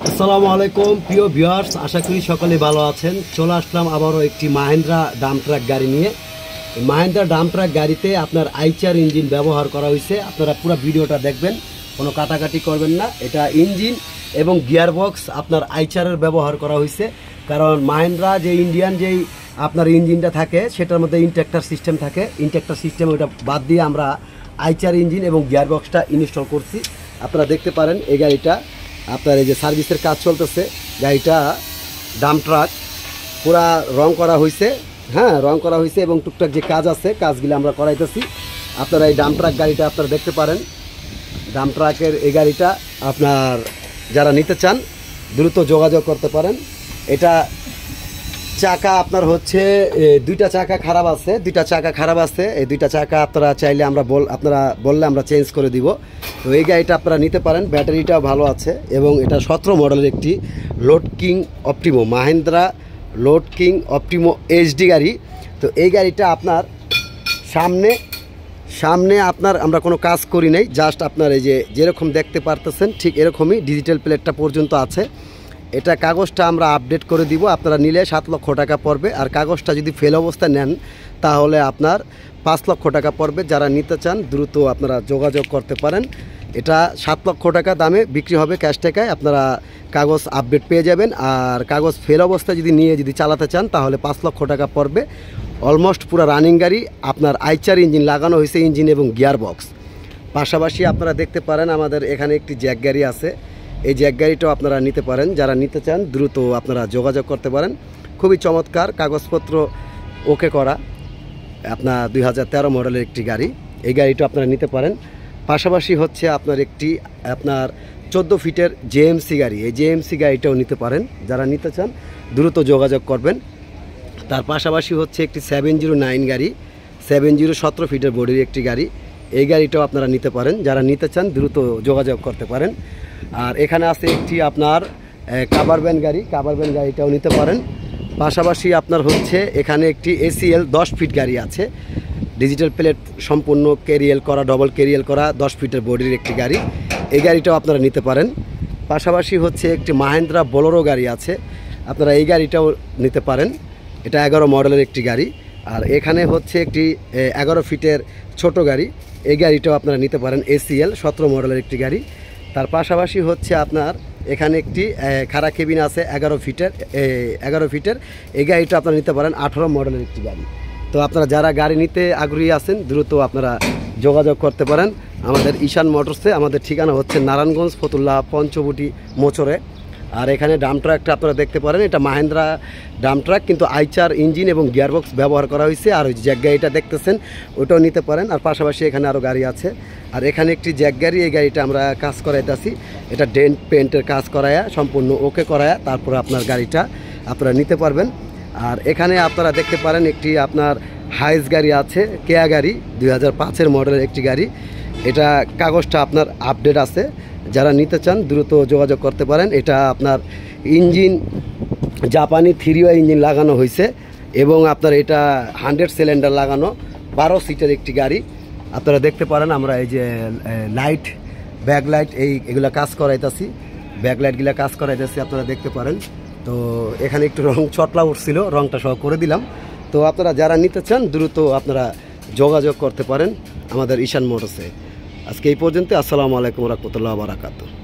আসসালামু আলাইকুম প্রিয় ভিউয়ার্স, আশা করি সকলে ভালো আছেন। চলে আসলাম আবারও একটি মাহিন্দ্রা ডাম্প ট্রাক গাড়ি নিয়ে। মাহিন্দ্রা ডাম্প ট্রাক গাড়িতে আপনার আইচার ইঞ্জিন ব্যবহার করা হয়েছে। আপনারা পুরো ভিডিওটা দেখবেন, কোনো কাটাকাটি করবেন না। এটা ইঞ্জিন এবং গিয়ার বক্স আপনার আইচারের ব্যবহার করা হয়েছে, কারণ মাহিন্দ্রা যে ইন্ডিয়ান যেই আপনার ইঞ্জিনটা থাকে সেটার মধ্যে ইনটেক্টার সিস্টেম থাকে। ইনটেক্টার সিস্টেম ওইটা বাদ দিয়ে আমরা আইচার ইঞ্জিন এবং গিয়ার বক্সটা ইনস্টল করছি। আপনারা দেখতে পারেন এই গাড়িটা আপনার এই যে সার্ভিসের কাজ চলতেছে। গাড়িটা ডাম্প ট্রাক পুরা রং করা হয়েছে, হ্যাঁ রং করা হয়েছে এবং টুকটাক যে কাজ আছে কাজগুলো আমরা করাইতেছি। আপনারা এই ডাম্প ট্রাক গাড়িটা আপনারা দেখতে পারেন। ডাম্প ট্রাকের এই গাড়িটা আপনার যারা নিতে চান দ্রুত যোগাযোগ করতে পারেন। এটা চাকা আপনার হচ্ছে দুইটা চাকা খারাপ আছে, এই দুইটা চাকা আপনারা চাইলে আপনারা বললে আমরা চেঞ্জ করে দিব। তো এই গাড়িটা আপনারা নিতে পারেন। ব্যাটারিটাও ভালো আছে এবং এটা 17 মডেলের একটি load king optimo, Mahindra load king optimo HD গাড়ি। তো এই গাড়িটা আপনার সামনে আপনার আমরা কোনো কাজ করি নাই, জাস্ট আপনার এই যে যেরকম দেখতে পারতেছেন ঠিক এরকমই ডিজিটাল প্লেটটা পর্যন্ত আছে। এটা কাগজটা আমরা আপডেট করে দিব। আপনারা নিলে 7 লক্ষ টাকা পড়বে, আর কাগজটা যদি ফেল অবস্থায় নেন তাহলে আপনার 5 লক্ষ টাকা পড়বে। যারা নিতে চান দ্রুত আপনারা যোগাযোগ করতে পারেন। এটা 7 লক্ষ টাকা দামে বিক্রি হবে ক্যাশ টাকায়। আপনারা কাগজ আপডেট পেয়ে যাবেন, আর কাগজ ফেল অবস্থায় যদি চালাতে চান তাহলে 5 লক্ষ টাকা পড়বে। অলমোস্ট পুরো রানিং গাড়ি, আপনার আইচার ইঞ্জিন লাগানো হয়েছে, ইঞ্জিন এবং গিয়ার বক্স। পাশাপাশি আপনারা দেখতে পারেন আমাদের এখানে একটি জ্যাক গাড়ি আছে। এই জ্যাক গাড়িটাও আপনারা নিতে পারেন। যারা নিতে চান দ্রুত আপনারা যোগাযোগ করতে পারেন। খুবই চমৎকার, কাগজপত্র ওকে করা, আপনার 2013 মডেলের একটি গাড়ি। এই গাড়িটা আপনারা নিতে পারেন। পাশাপাশি হচ্ছে আপনার একটি 14 ফিটের জেএমসি গাড়ি, এই জেএমসি গাড়িটাও নিতে পারেন। যারা নিতে চান দ্রুত যোগাযোগ করবেন। তার পাশাপাশি হচ্ছে একটি 709 গাড়ি, 17 ফিটের বডির একটি গাড়ি। এই গাড়িটাও আপনারা নিতে পারেন। যারা নিতে চান দ্রুত যোগাযোগ করতে পারেন। আর এখানে আছে একটি আপনার কাভার ভ্যান গাড়িটাও নিতে পারেন। পাশাপাশি আপনার হচ্ছে এখানে একটি এসিএল 10 ফিট গাড়ি আছে, ডিজিটাল প্লেট সম্পূর্ণ ক্যারিয়েল করা, ডবল ক্যারিয়েল করা 10 ফিটের বডির একটি গাড়ি। এই গাড়িটাও আপনারা নিতে পারেন। পাশাপাশি হচ্ছে একটি মাহিন্দ্রা বোলেরো গাড়ি আছে, আপনারা এই গাড়িটাও নিতে পারেন। এটা 11 মডেলের একটি গাড়ি। আর এখানে হচ্ছে একটি 11 ফিটের ছোট গাড়ি, এই গাড়িটাও আপনারা নিতে পারেন। এসিএল 17 মডেলের একটি গাড়ি। তার পাশাপাশি হচ্ছে আপনার এখানে একটি খাড়া কেবিন আছে 11 ফিটের, এই গাড়িটা আপনারা নিতে পারেন। 18 মডেলের একটি গাড়ি। তো আপনারা যারা গাড়ি নিতে আগ্রহী আছেন দ্রুত আপনারা যোগাযোগ করতে পারেন আমাদের ঈশান মোটরসে। আমাদের ঠিকানা হচ্ছে নারায়ণগঞ্জ, ফতুল্লা, পঞ্চবটি, মোচরে। আর এখানে ডাম্প ট্রাকটা আপনারা দেখতে পারেন, এটা মাহিন্দ্রা ডাম্প ট্রাক, কিন্তু আইচার ইঞ্জিন এবং গিয়ারবক্স ব্যবহার করা হয়েছে। আর ওই জ্যাক গাড়িটা দেখতেছেন ওটাও নিতে পারেন। আর পাশাপাশি এখানে আরও গাড়ি আছে। আর এখানে একটি জ্যাক গাড়ি, এই গাড়িটা আমরা কাজ করাইতেছি। এটা ডেন্ট পেন্টের কাজ করায়া সম্পূর্ণ ওকে করায়া তারপরে আপনার গাড়িটা আপনারা নিতে পারবেন। আর এখানে আপনারা দেখতে পারেন একটি আপনার হাইস গাড়ি আছে, কেয়া গাড়ি 2005 মডেলের একটি গাড়ি। এটা কাগজটা আপনার আপডেট আছে। যারা নিতে চান দ্রুত যোগাযোগ করতে পারেন। এটা আপনার ইঞ্জিন জাপানি 3 ইঞ্জিন লাগানো হয়েছে এবং আপনার এটা 100 সিলিন্ডার লাগানো 12 সিটের একটি গাড়ি। আপনারা দেখতে পারেন আমরা এই যে লাইট, ব্যাকলাইট এগুলা কাজ করাইতেছি, ব্যাকলাইটগুলা কাজ করাইতেছি, আপনারা দেখতে পারেন। তো এখানে একটু রং চটলা উঠছিল, রংটা সহ করে দিলাম। তো আপনারা যারা নিতে চান দ্রুত আপনারা যোগাযোগ করতে পারেন আমাদের ঈশান মোটরসে। আজকে এই পর্যন্ত। আসসালামু আলাইকুম রহমতুল্লাহ বারাকাতুহু।